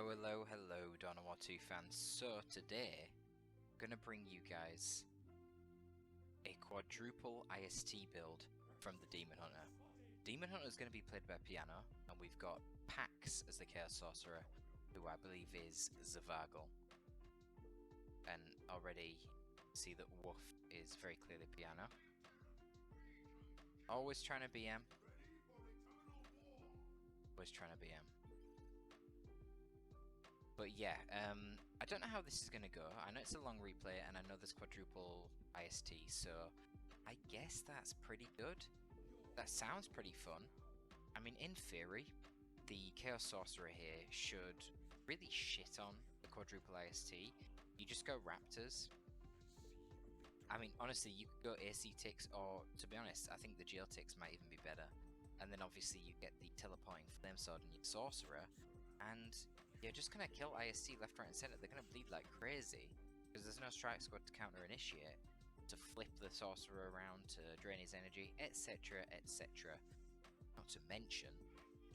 Hello, Donawatu fans. So today, I'm gonna bring you guys a quadruple IST build from the Demon Hunter. Demon Hunter is going to be played by Piano, and we've got Pax as the Chaos Sorcerer, who I believe is Zavagal. And already see that Wolf is very clearly Piano. Always trying to BM. Always trying to BM. But yeah, I don't know how this is going to go. I know it's a long replay, and I know there's quadruple IST, so I guess that's pretty good. That sounds pretty fun. I mean, in theory, the Chaos Sorcerer here should really shit on the quadruple IST. You just go Raptors. I mean, honestly, you could go AC Ticks, or to be honest, I think the Geo Ticks might even be better. And then obviously you get the teleporting Flame Sword and your Sorcerer, and you're just going to kill IST left, right and centre. They're going to bleed like crazy, because there's no Strike Squad to counter initiate, to flip the Sorcerer around, to drain his energy, etc, etc. Not to mention,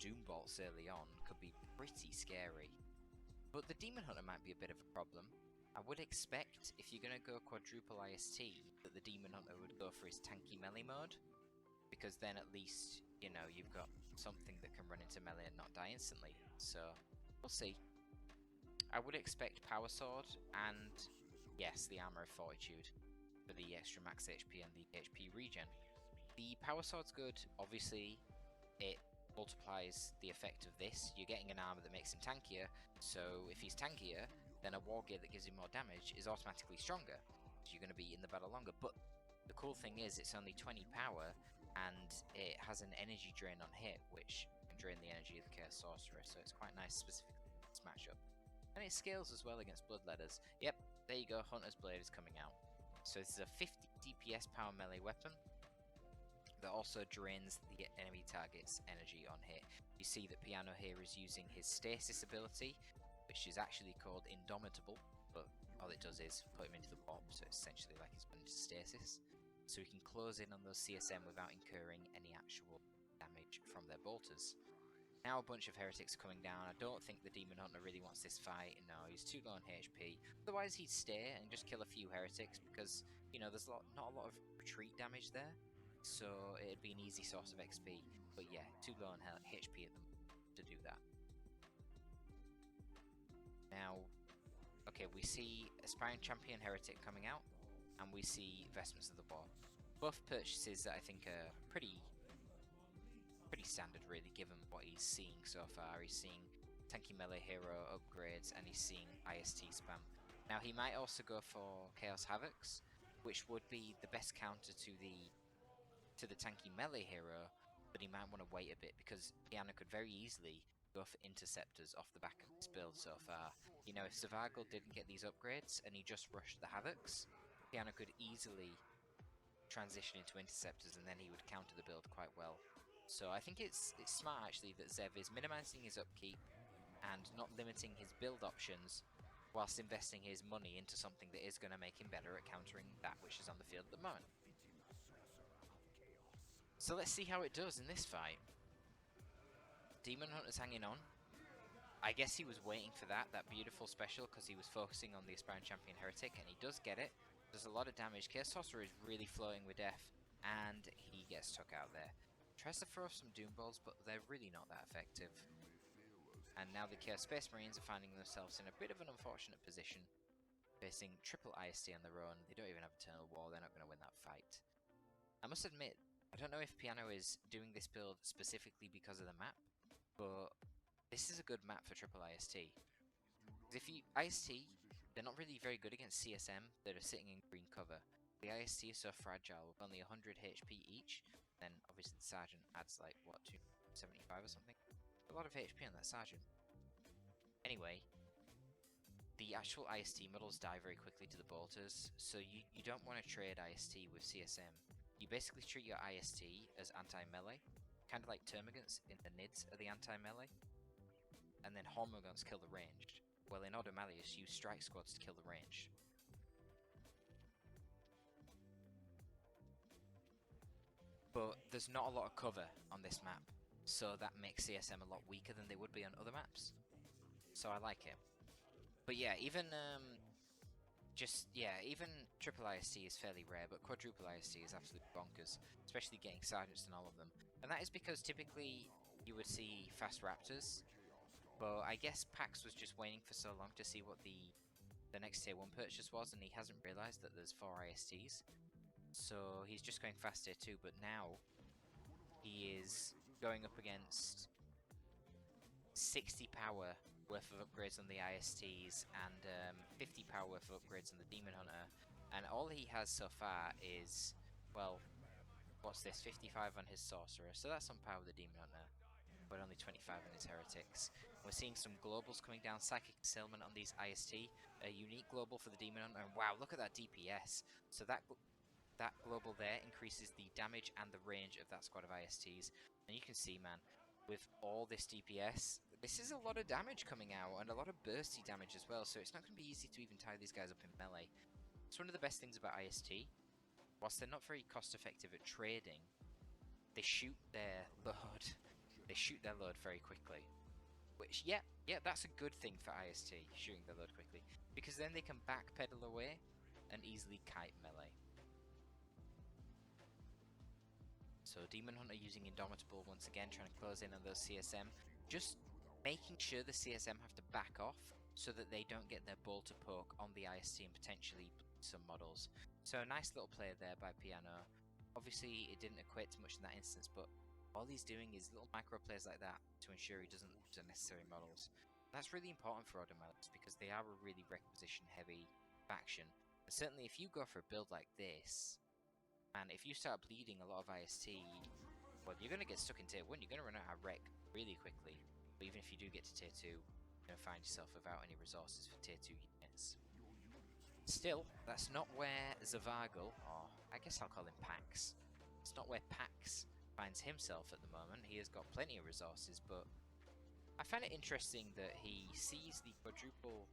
Doom Bolts early on could be pretty scary. But the Demon Hunter might be a bit of a problem. I would expect, if you're going to go quadruple IST, that the Demon Hunter would go for his tanky melee mode, because then at least, you know, you've got something that can run into melee and not die instantly. So we'll see. I would expect Power Sword and, yes, the Armour of Fortitude for the extra max HP and the HP regen. The Power Sword's good. Obviously, it multiplies the effect of this. You're getting an armor that makes him tankier, so if he's tankier, then a war gear that gives him more damage is automatically stronger, so you're going to be in the battle longer. But the cool thing is, it's only 20 power, and it has an energy drain on hit, which can drain the energy of the Chaos Sorcerer, so it's quite nice specifically for this matchup. And it scales as well against Bloodletters. Yep, there you go, Hunter's Blade is coming out. So this is a 50 DPS power melee weapon that also drains the enemy target's energy on hit. You see that Piano here is using his Stasis ability, which is actually called Indomitable, but all it does is put him into the warp, so it's essentially like he's gone into stasis. So he can close in on those CSM without incurring any actual damage from their bolters. Now a bunch of heretics are coming down. I don't think the Demon Hunter really wants this fight. No, he's too low on HP. Otherwise he'd stay and just kill a few heretics, because, you know, there's not a lot of retreat damage there, so it'd be an easy source of XP. But yeah, too low on HP at them to do that. Now, okay, we see Aspiring Champion Heretic coming out, and we see Vestments of the War. Both purchases that I think are pretty standard, really, given what he's seeing so far. He's seeing tanky melee hero upgrades, and he's seeing IST spam. Now, he might also go for Chaos Havocs, which would be the best counter to the tanky melee hero, but he might want to wait a bit, because Piano could very easily go for Interceptors off the back of this build so far. You know, if Zavagal didn't get these upgrades and he just rushed the Havocs, Piano could easily transition into Interceptors, and then he would counter the build quite well. So I think it's smart actually that Zev is minimizing his upkeep and not limiting his build options, whilst investing his money into something that is going to make him better at countering that which is on the field at the moment. So let's see how it does in this fight. Demon Hunter's hanging on. I guess he was waiting for that beautiful special, because he was focusing on the Aspiring Champion Heretic, and he does get it. Does a lot of damage. Chaos Sorcerer is really flowing with death, and he gets took out there. Tries to throw some Doom Balls, but they're really not that effective. And now the Chaos Space Marines are finding themselves in a bit of an unfortunate position, facing triple IST on their own. They don't even have Eternal War. They're not going to win that fight. I must admit, I don't know if Piano is doing this build specifically because of the map, but this is a good map for triple IST. If you IST, they're not really very good against CSM that are sitting in green cover. The IST is so fragile, with only 100 HP each. Then obviously the Sergeant adds like, what, 275 or something? A lot of HP on that Sergeant. Anyway, the actual IST models die very quickly to the bolters, so you don't want to trade IST with CSM. You basically treat your IST as anti-melee, kind of like Termagants in the NIDs are the anti-melee, and then Hormagaunts kill the ranged. Well, in Audomalius, use Strike Squads to kill the range. But there's not a lot of cover on this map, so that makes CSM a lot weaker than they would be on other maps. So I like it. But yeah, even even triple IST is fairly rare, but quadruple IST is absolutely bonkers, especially getting sergeants and all of them. And that is because typically you would see fast raptors, but I guess Pax was just waiting for so long to see what the next tier 1 purchase was, and he hasn't realised that there's 4 ISTs. So he's just going fast tier 2, but now he is going up against 60 power worth of upgrades on the ISTs and 50 power worth of upgrades on the Demon Hunter, and all he has so far is, well, what's this, 55 on his Sorcerer, so that's on par with the Demon Hunter, but only 25 on his Heretics. We're seeing some globals coming down, Psychic Concealment on these IST, a unique global for the Demon Hunter, and wow, look at that DPS. So that global there increases the damage and the range of that squad of ISTs, and you can see, man, with all this DPS, this is a lot of damage coming out, and a lot of bursty damage as well, so it's not going to be easy to even tie these guys up in melee. It's one of the best things about IST. Whilst they're not very cost effective at trading, they shoot their load. They shoot their load very quickly. Which, yeah, that's a good thing for IST, shooting their load quickly, because then they can backpedal away and easily kite melee. So Demon Hunter using Indomitable once again, trying to close in on those CSM, just making sure the CSM have to back off so that they don't get their ball to poke on the IST and potentially some models. So a nice little play there by Piano. Obviously it didn't equate to much in that instance, but all he's doing is little micro plays like that to ensure he doesn't lose unnecessary models. And that's really important for Automatic because they are a really requisition heavy faction. And certainly if you go for a build like this, and if you start bleeding a lot of IST, well, you're going to get stuck in tier 1, you're going to run out of rec really quickly. But even if you do get to tier 2, you're going to find yourself without any resources for tier 2 units. Still, that's not where Zavargul, or I guess I'll call him Pax, it's not where Pax finds himself at the moment. He has got plenty of resources, but I find it interesting that he sees the quadruple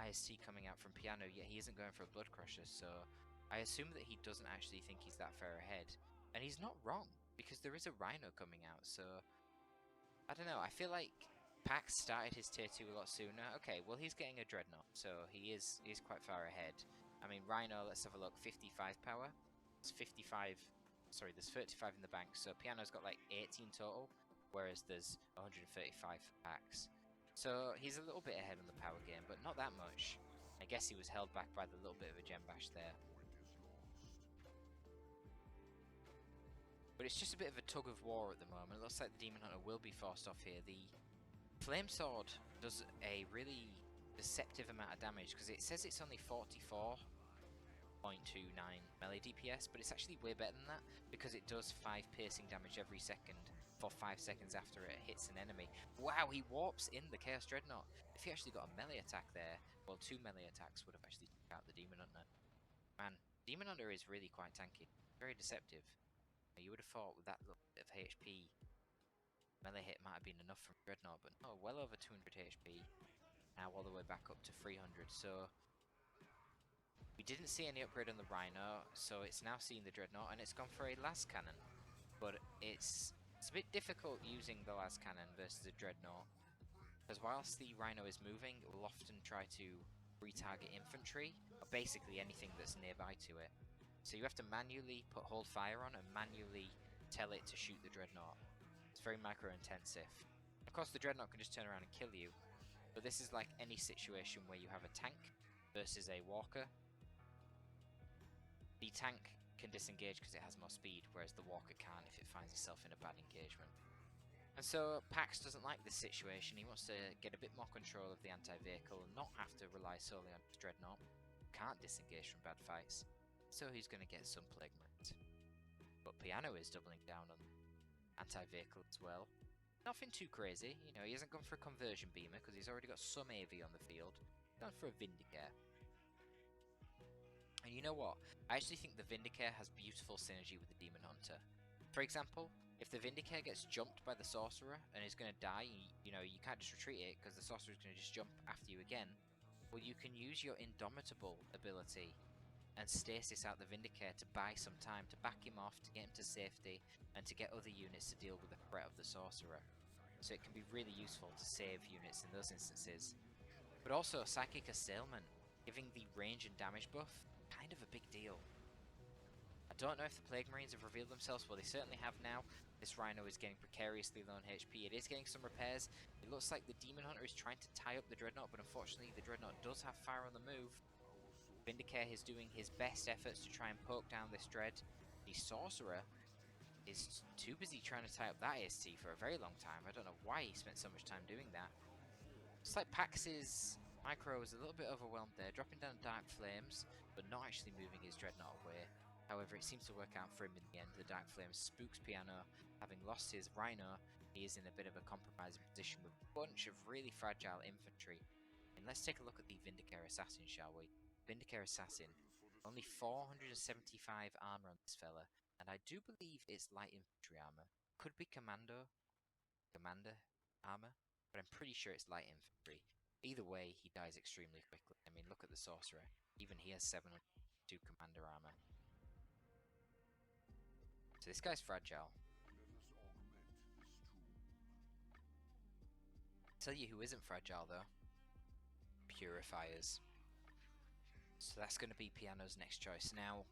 IST coming out from Piano, yet he isn't going for a Blood Crusher, so I assume that he doesn't actually think he's that far ahead. And he's not wrong, because there is a Rhino coming out, so I don't know, I feel like Pax started his tier 2 a lot sooner. Okay, well he's getting a Dreadnought, so he is quite far ahead. I mean, Rhino, let's have a look, 55 power. It's 55, sorry, there's 35 in the bank, so Piano's got like 18 total, whereas there's 135 for Pax. So he's a little bit ahead on the power game, but not that much. I guess he was held back by the little bit of a gem bash there. But it's just a bit of a tug of war at the moment. It looks like the Demon Hunter will be forced off here. The Flame Sword does a really deceptive amount of damage because it says it's only 44.29 melee DPS, but it's actually way better than that because it does 5 piercing damage every second for 5 seconds after it hits an enemy. Wow, he warps in the Chaos Dreadnought. If he actually got a melee attack there, well, 2 melee attacks would have actually taken out the Demon Hunter. Man, Demon Hunter is really quite tanky, very deceptive. You would have thought with that little bit of HP, melee hit might have been enough from Dreadnought, but no, well over 200 HP, now all the way back up to 300, so we didn't see any upgrade on the Rhino, so it's now seeing the Dreadnought, and it's gone for a las cannon, but it's a bit difficult using the las cannon versus a Dreadnought, because whilst the Rhino is moving, it will often try to retarget infantry, or basically anything that's nearby to it. So you have to manually put hold fire on and manually tell it to shoot the Dreadnought. It's very micro intensive. Of course the Dreadnought can just turn around and kill you, but this is like any situation where you have a tank versus a walker. The tank can disengage because it has more speed, whereas the walker can't if it finds itself in a bad engagement. And so Pax doesn't like this situation. He wants to get a bit more control of the anti-vehicle and not have to rely solely on his Dreadnought. Can't disengage from bad fights. So he's going to get some Plague Marines. But Piano is doubling down on anti-vehicle as well. Nothing too crazy, you know, he hasn't gone for a conversion beamer because he's already got some AV on the field. He's gone for a Vindicare. And you know what? I actually think the Vindicare has beautiful synergy with the Demon Hunter. For example, if the Vindicare gets jumped by the Sorcerer and is going to die, you know, you can't just retreat it because the Sorcerer is going to just jump after you again. Well, you can use your Indomitable ability and stasis out the Vindicare to buy some time, to back him off, to get him to safety, and to get other units to deal with the threat of the Sorcerer. so it can be really useful to save units in those instances. But also Psychic Assailment, giving the range and damage buff, kind of a big deal. I don't know if the Plague Marines have revealed themselves, well they certainly have now. This Rhino is getting precariously low on HP, it is getting some repairs. It looks like the Demon Hunter is trying to tie up the Dreadnought, but unfortunately the Dreadnought does have fire on the move. Vindicare is doing his best efforts to try and poke down this Dread. The Sorcerer is too busy trying to tie up that AST for a very long time. I don't know why he spent so much time doing that. It's like Pax's micro was a little bit overwhelmed there, dropping down Dark Flames, but not actually moving his Dreadnought away. However, it seems to work out for him in the end. The Dark Flames spooks Piano. Having lost his Rhino, he is in a bit of a compromising position with a bunch of really fragile infantry. And let's take a look at the Vindicare Assassin, shall we? Vindicare Assassin. Only 475 armor on this fella, and I do believe it's light infantry armor. Could be commander armor, but I'm pretty sure it's light infantry. Either way, he dies extremely quickly. I mean, look at the Sorcerer. Even he has 702 commander armor. So this guy's fragile. Tell you who isn't fragile though. Purifiers. So that's going to be Piano's next choice. Now,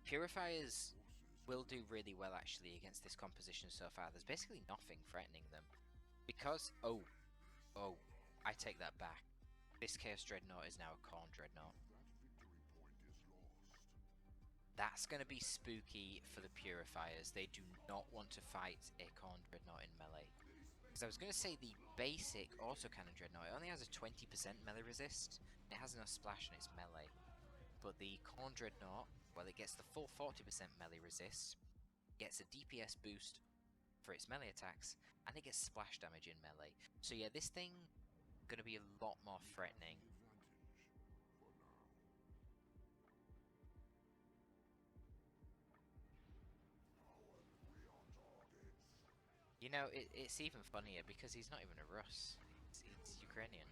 Purifiers will do really well actually against this composition so far. There's basically nothing threatening them. Because, oh, I take that back. This Chaos Dreadnought is now a Khorne Dreadnought. That's going to be spooky for the Purifiers. They do not want to fight a Khorne Dreadnought in melee. Because I was going to say the basic autocannon Dreadnought, it only has a 20% melee resist. It has no splash and it's melee. But the Khorne Dreadnought, well, it gets the full 40% melee resist, gets a DPS boost for its melee attacks, and it gets splash damage in melee. So yeah, this thing going to be a lot more threatening. You know, it's even funnier because he's not even a Rus. He's Ukrainian.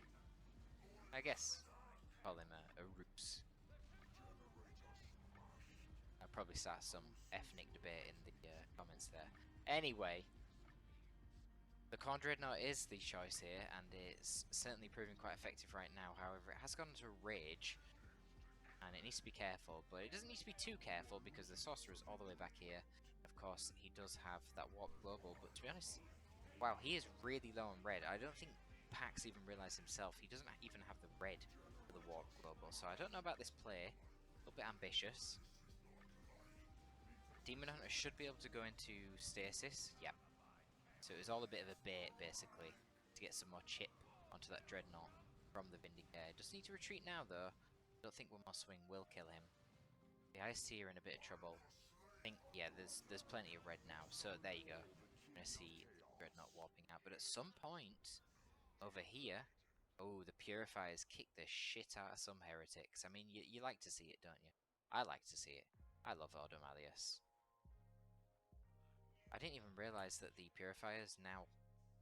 I guess call him a Rus. I'll probably start some ethnic debate in the comments there. Anyway, the Khorne Dreadnought is the choice here, and it's certainly proving quite effective right now. However, it has gone into rage, and it needs to be careful, but it doesn't need to be too careful because the Sorcerer is all the way back here. Of course, he does have that Warp Global, but to be honest, wow, he is really low on red. I don't think Pax even realised himself. He doesn't even have the red for the Warp Global, so I don't know about this play. A little bit ambitious. Demon Hunter should be able to go into stasis. Yep. So it was all a bit of a bait, basically, to get some more chip onto that Dreadnought from the Vindicare. Just need to retreat now, though. Don't think one more swing will kill him. The IST are in a bit of trouble. I think, yeah, there's plenty of red now. So there you go. You're gonna see Dreadnought warping out. But at some point over here, oh, the Purifiers kick the shit out of some heretics. I mean, you like to see it, don't you? I like to see it. I love Audomalius. I didn't even realise that the Purifiers now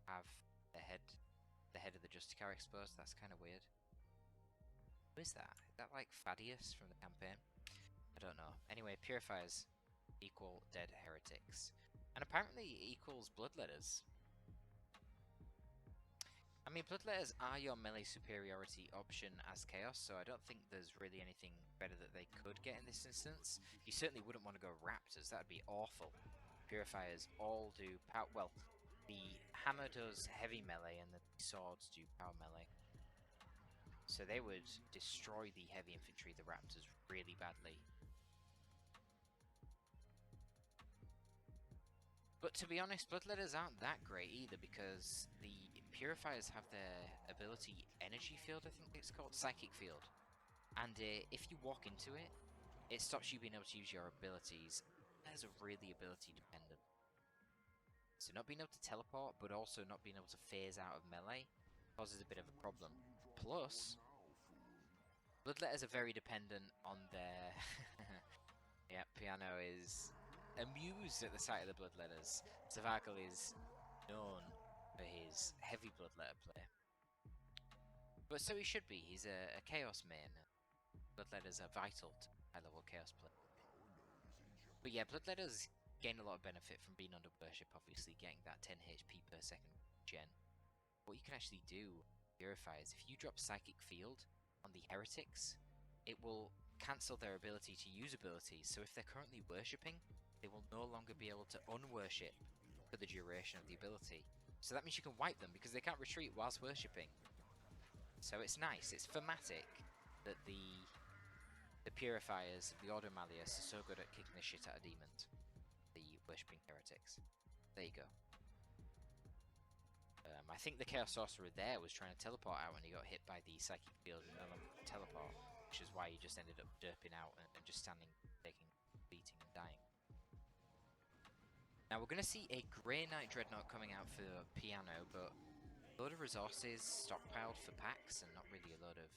have the head of the Justicar exposed. That's kind of weird. Who is that? Is that like Thaddeus from the campaign? I don't know. Anyway, Purifiers equal dead heretics. And apparently it equals Bloodletters. I mean, Bloodletters are your melee superiority option as Chaos, so I don't think there's really anything better that they could get in this instance. You certainly wouldn't want to go Raptors. That'd be awful. Purifiers all do power. Well, the hammer does heavy melee and the swords do power melee. So they would destroy the heavy infantry, the Raptors, really badly. But to be honest, Bloodletters aren't that great either because the Purifiers have their ability Energy Field, I think it's called, Psychic Field. And if you walk into it, it stops you being able to use your abilities. There's a really ability dependent. So not being able to teleport, but also not being able to phase out of melee causes a bit of a problem. Plus, Bloodletters are very dependent on their... yeah, Piano is amused at the sight of the Bloodletters. Savakal is known for his heavy Bloodletter play. But so he should be. He's a Chaos main. Bloodletters are vital to high-level Chaos play. But yeah, Bloodletters gain a lot of benefit from being under worship, obviously, getting that 10 HP per second gen. What you can actually do, Purify, is if you drop Psychic Field on the heretics, it will cancel their ability to use abilities. So if they're currently worshipping, they will no longer be able to unworship for the duration of the ability. So that means you can wipe them because they can't retreat whilst worshipping. So it's nice, it's thematic that the Purifiers, the Order Malleus, are so good at kicking the shit out of demons. The worshipping heretics. There you go. I think the Chaos Sorcerer there was trying to teleport out when he got hit by the Psychic Field and no longer could teleport, which is why he just ended up derping out and just standing, taking, beating and dying. Now we're going to see a Grey Knight Dreadnought coming out for Piano, but a load of resources stockpiled for packs and not really a load of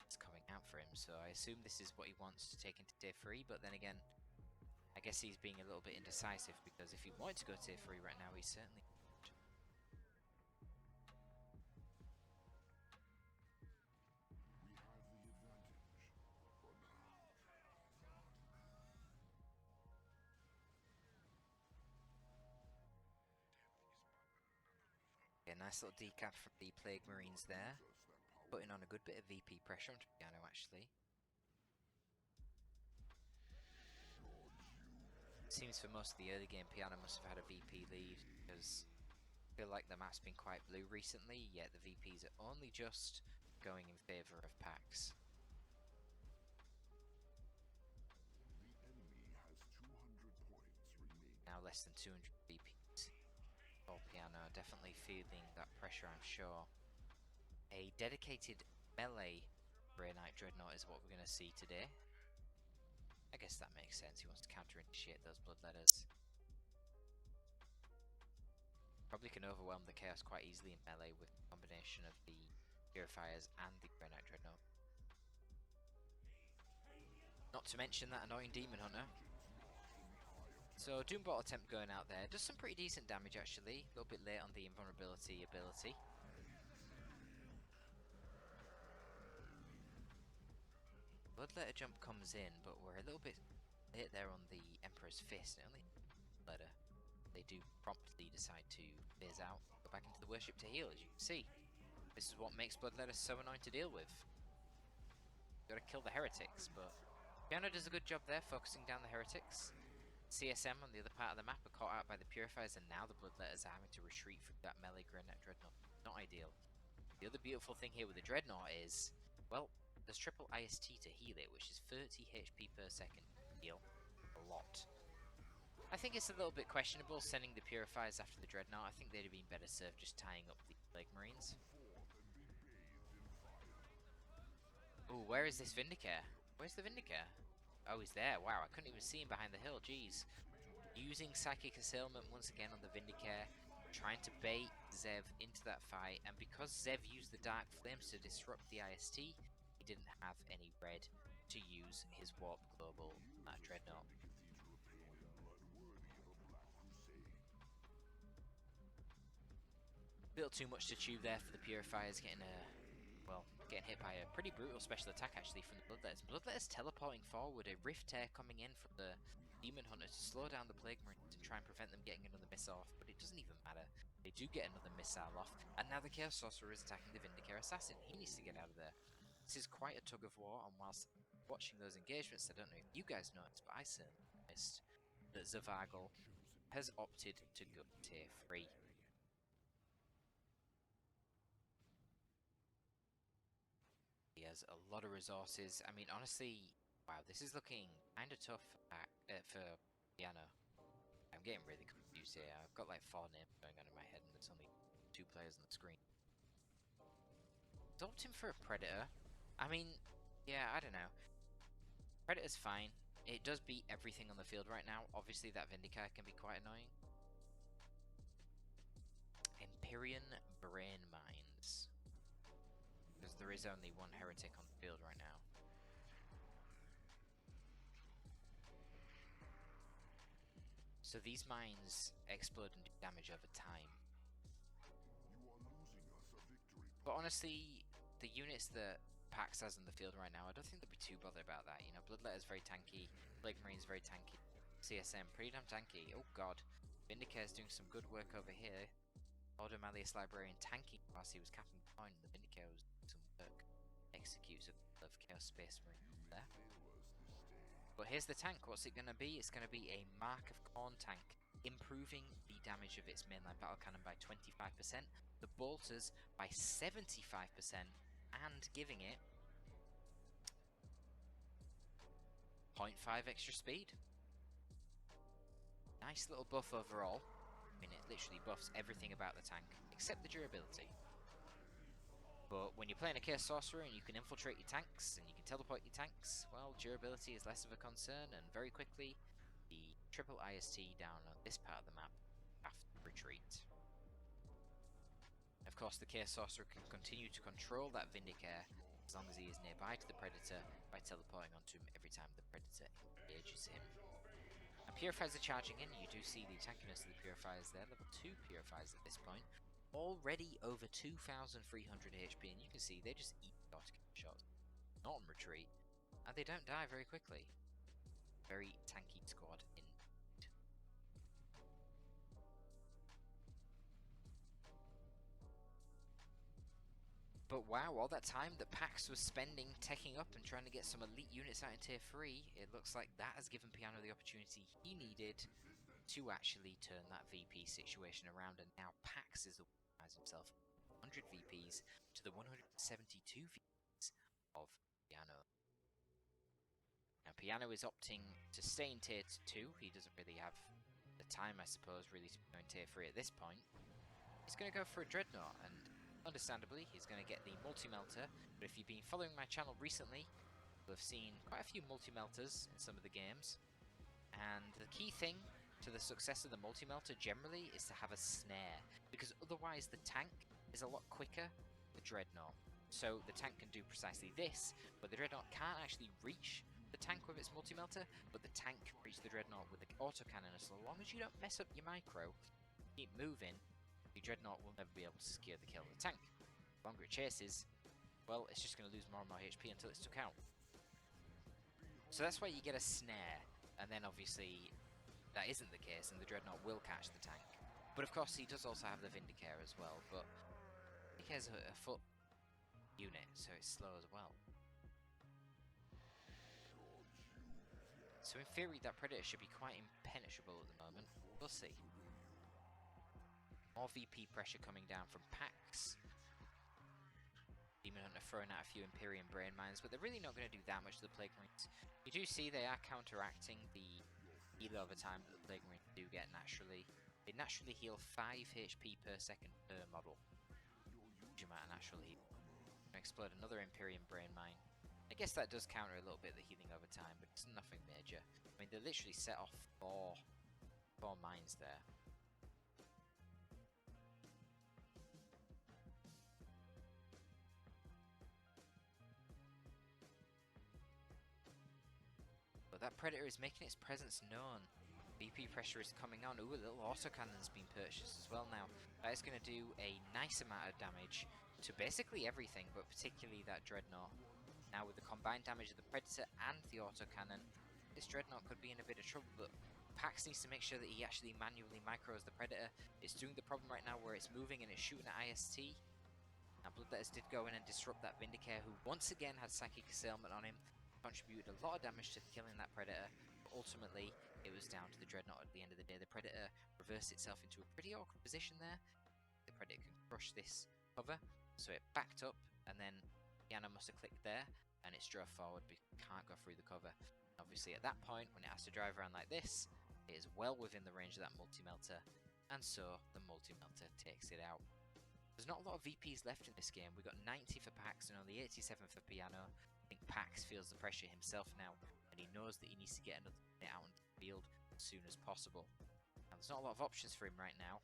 it's coming out for him, so I assume this is what he wants to take into tier 3, but then again, I guess he's being a little bit indecisive because if he wanted to go tier 3 right now, he certainly a nice little decap from the Plague Marines there, putting on a good bit of VP pressure onto Piano actually. Seems for most of the early game Piano must have had a VP lead because I feel like the map's been quite blue recently, yet the VPs are only just going in favour of packs. Now less than 200 VPs. Oh, Piano, definitely feeling that pressure, I'm sure. A dedicated melee Grey Knight Dreadnought is what we're going to see today. I guess that makes sense, he wants to counter-initiate those Bloodletters. Probably can overwhelm the Chaos quite easily in melee with the combination of the Purifiers and the Grey Knight Dreadnought. Not to mention that annoying Demon Hunter. So Doombot attempt going out there, does some pretty decent damage actually, a little bit late on the invulnerability ability. Bloodletter jump comes in, but we're a little bit late there on the Emperor's Fist. Only Bloodletter, they do promptly decide to phase out, go back into the worship to heal, as you can see. This is what makes Bloodletter so annoying to deal with. Gotta kill the heretics, but Piano does a good job there, focusing down the heretics. CSM on the other part of the map are caught out by the Purifiers, and now the Bloodletters are having to retreat from that melee Grey Knight Dreadnought. Not ideal. The other beautiful thing here with the Dreadnought is, well, there's triple IST to heal it, which is 30 HP per second. Heal. A lot. I think it's a little bit questionable sending the Purifiers after the Dreadnought. I think they'd have been better served just tying up the Plague Marines. Ooh, where is this Vindicare? Where's the Vindicare? Oh, he's there. Wow, I couldn't even see him behind the hill. Jeez. Using Psychic Assailment once again on the Vindicare, trying to bait Zev into that fight, and because Zev used the Dark Flames to disrupt the IST, he didn't have any red to use his Warp Global Dreadnought. Little too much to chew there for the Purifiers, getting hit by a pretty brutal special attack actually from the Bloodletters. Bloodletters teleporting forward, a Rift Tear coming in from the Demon Hunter to slow down the Plague Marines and try and prevent them getting another miss off, but it doesn't even matter. They do get another missile off, and now the Chaos Sorcerer is attacking the Vindicare Assassin. He needs to get out of there. This is quite a tug of war, and whilst watching those engagements, I don't know if you guys noticed, but I certainly noticed that Zavagal has opted to go tier 3. He has a lot of resources. I mean, honestly, wow, this is looking kind of tough for Piano. I'm getting really confused here. I've got like 4 names going on in my head and there's only 2 players on the screen. He's opting for a Predator. I mean, yeah, I don't know. Predator's fine. It does beat everything on the field right now. Obviously, that Vindicare can be quite annoying. Empyrean Brain Mines. Because there is only one heretic on the field right now. So these mines explode and do damage over time. But honestly, the units that Pax has on the field right now, I don't think they'll be too bothered about that. You know, Bloodletter's very tanky, Plague Marine's very tanky. CSM, pretty damn tanky. Oh god. Vindicator's doing some good work over here. Order Malleus Librarian tanking whilst he was capping the point. The Vindicator was doing some work. Executes a couple of Chaos Space Marines there. But here's the tank. What's it going to be? It's going to be a Mark of Khorne tank, improving the damage of its mainline battle cannon by 25%, the bolters by 75%, and giving it 0.5 extra speed. Nice little buff overall. I mean, it literally buffs everything about the tank, except the durability. But when you're playing a Chaos Sorcerer and you can infiltrate your tanks, and you can teleport your tanks, well, durability is less of a concern, and very quickly, the triple IST down on this part of the map have to retreat. Of course, the Chaos Sorcerer can continue to control that Vindicator as long as he is nearby to the Predator by teleporting onto him every time the Predator engages him. And Purifiers are charging in. You do see the tankiness of the Purifiers there. Level 2 Purifiers at this point. Already over 2,300 HP, and you can see they just eat autocannon shots. Not on retreat. And they don't die very quickly. Very tanky squad indeed. But wow, all that time that Pax was spending teching up and trying to get some elite units out in tier 3, it looks like that has given Piano the opportunity he needed to actually turn that VP situation around, and now Pax is the one who has himself 100 VPs to the 172 VPs of Piano. Now Piano is opting to stay in tier 2, he doesn't really have the time, I suppose, really to go in tier 3 at this point. He's going to go for a Dreadnought, and understandably, he's going to get the multi-melter, but if you've been following my channel recently, you'll have seen quite a few multi-melters in some of the games, and the key thing to the success of the multi-melter generally is to have a snare, because otherwise the tank is a lot quicker than the Dreadnought. So the tank can do precisely this, but the Dreadnought can't actually reach the tank with its multi-melter, but the tank can reach the Dreadnought with the autocannon. So long as you don't mess up your micro, keep moving, the Dreadnought will never be able to secure the kill of the tank. The longer it chases, well, it's just going to lose more and more HP until it's took out. So that's why you get a snare, and then obviously that isn't the case, and the Dreadnought will catch the tank. But of course he does also have the Vindicator as well, but Vindicator's a foot unit, so it's slow as well. So in theory that Predator should be quite impenetrable at the moment. We'll see. More VP pressure coming down from Pax. Demon Hunter throwing out a few Empyrean Brain Mines, but they're really not going to do that much to the Plague Marines. You do see they are counteracting the heal over time that the Plague Marines do get naturally. They naturally heal 5 HP per second per model. Huge amount of natural heal. Explode another Empyrean Brain Mine. I guess that does counter a little bit of the healing over time, but it's nothing major. I mean, they literally set off four mines there. But that Predator is making its presence known. VP pressure is coming on. Ooh, a little autocannon's been purchased as well now. That is going to do a nice amount of damage to basically everything, but particularly that Dreadnought. Now with the combined damage of the Predator and the autocannon, this Dreadnought could be in a bit of trouble, but Pax needs to make sure that he actually manually micros the Predator. It's doing the problem right now where it's moving and it's shooting at IST. Now Bloodletters did go in and disrupt that Vindicator, who once again had Psychic Assailment on him, contributed a lot of damage to killing that Predator, but ultimately it was down to the Dreadnought at the end of the day. The Predator reversed itself into a pretty awkward position there. The Predator can crush this cover, so it backed up, and then Piano must have clicked there, and it drove forward because it can't go through the cover. Obviously at that point, when it has to drive around like this, it is well within the range of that multi-melter, and so the multi-melter takes it out. There's not a lot of VPs left in this game. We've got 90 for Pax and only 87 for Piano. I think Pax feels the pressure himself now, and he knows that he needs to get another unit out onto the field as soon as possible. Now, there's not a lot of options for him right now.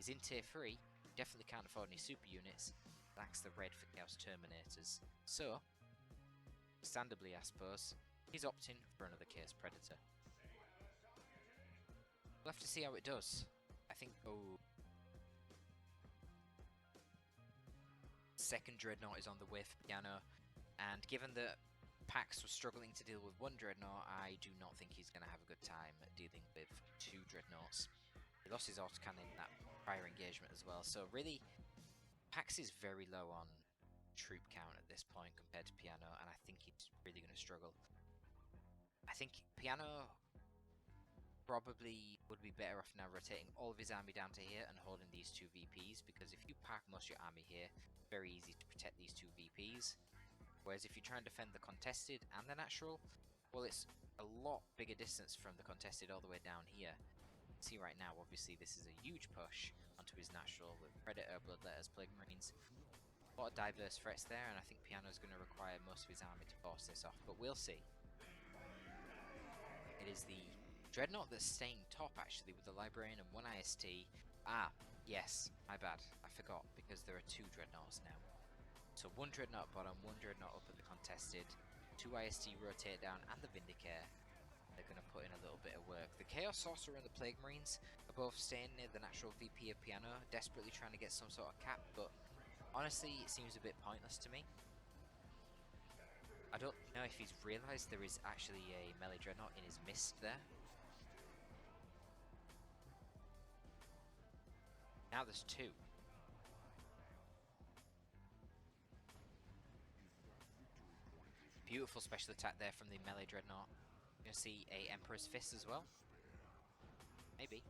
He's in tier 3, definitely can't afford any super units, lacks the red for Chaos Terminators. So, understandably I suppose, he's opting for another Chaos Predator. We'll have to see how it does. I think, oh... Second Dreadnought is on the way for Piano, and given that Pax was struggling to deal with one Dreadnought. I do not think he's going to have a good time dealing with 2 Dreadnoughts. He lost his autocannon in that prior engagement as well, so really, Pax is very low on troop count at this point compared to Piano, and I think he's really going to struggle. I think Piano probably would be better off now rotating all of his army down to here and holding these 2 VPs, because if you park most of your army here, it's very easy to protect these 2 VPs. Whereas if you try and defend the contested and the natural, well, it's a lot bigger distance from the contested all the way down here. You can see right now, obviously, this is a huge push onto his natural with Predator, Bloodletters, Plague Marines. A lot of diverse threats there, and I think Piano's going to require most of his army to force this off, but we'll see. It is the Dreadnought that's staying top, actually, with the Librarian and 1 IST. Ah, yes, my bad. I forgot, because there are 2 Dreadnoughts now. So 1 Dreadnought bottom, 1 Dreadnought up at the contested, 2 IST rotate down, and the Vindicare. They're going to put in a little bit of work. The Chaos Sorcerer and the Plague Marines are both staying near the natural VP of Piano, desperately trying to get some sort of cap, but honestly, it seems a bit pointless to me. I don't know if he's realised there is actually a melee Dreadnought in his mist there. Now there's 2. Beautiful special attack there from the melee Dreadnought. You're going to see a Emperor's Fist as well. Maybe.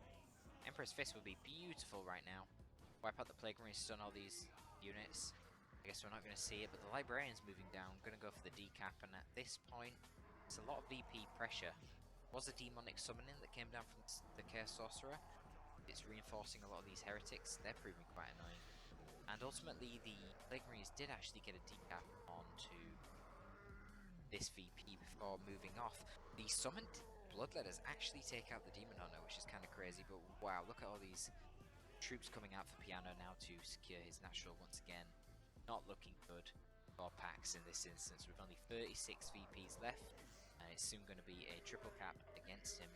Emperor's Fist would be beautiful right now. Wipe out the Plague Marines, stun all these units. I guess we're not going to see it, but the Librarian's moving down. Going to go for the decap, and at this point, it's a lot of VP pressure. Was a demonic summoning that came down from the Chaos Sorcerer. It's reinforcing a lot of these heretics. They're proving quite annoying. And ultimately, the Plague Marines did actually get a decap onto this VP before moving off. The summoned Bloodletters actually take out the Demon Hunter, which is kind of crazy, but wow, look at all these troops coming out for Piano now to secure his natural once again. Not looking good for Pax in this instance, with only 36 VPs left, and it's soon going to be a triple cap against him.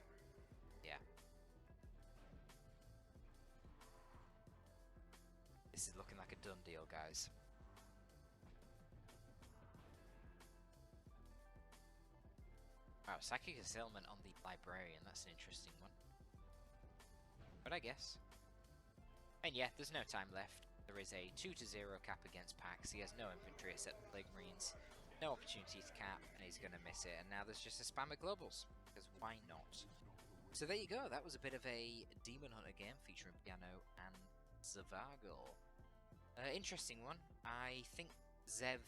Yeah. This is looking like a done deal, guys. Wow, Psychic Assailment on the Librarian, that's an interesting one. But I guess. And yeah, there's no time left. There is a 2-0 cap against Pax. He has no infantry except the Plague Marines. No opportunity to cap, and he's going to miss it. And now there's just a spam of globals, because why not? So there you go, that was a bit of a Demon Hunter game featuring Piano and Zavago. Interesting one. I think Zev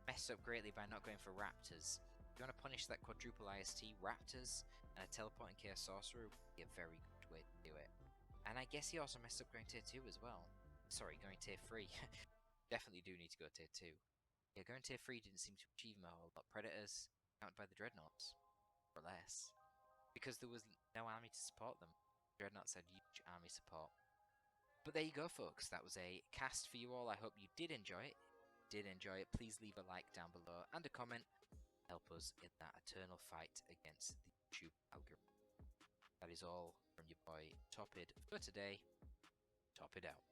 messed up greatly by not going for Raptors. If you want to punish that quadruple IST, Raptors and a teleporting Chaos Sorcerer would be a very good way to do it. And I guess he also messed up going tier 2 as well. Sorry, going tier 3. Definitely do need to go tier 2. Yeah, going tier 3 didn't seem to achieve him a whole lot. Predators counted by the Dreadnoughts, or less. Because there was no army to support them. Dreadnoughts had huge army support. But there you go, folks. That was a cast for you all. I hope you did enjoy it. Please leave a like down below and a comment. Help us in that eternal fight against the YouTube algorithm. That is all from your boy Torpid for today. Torpid out.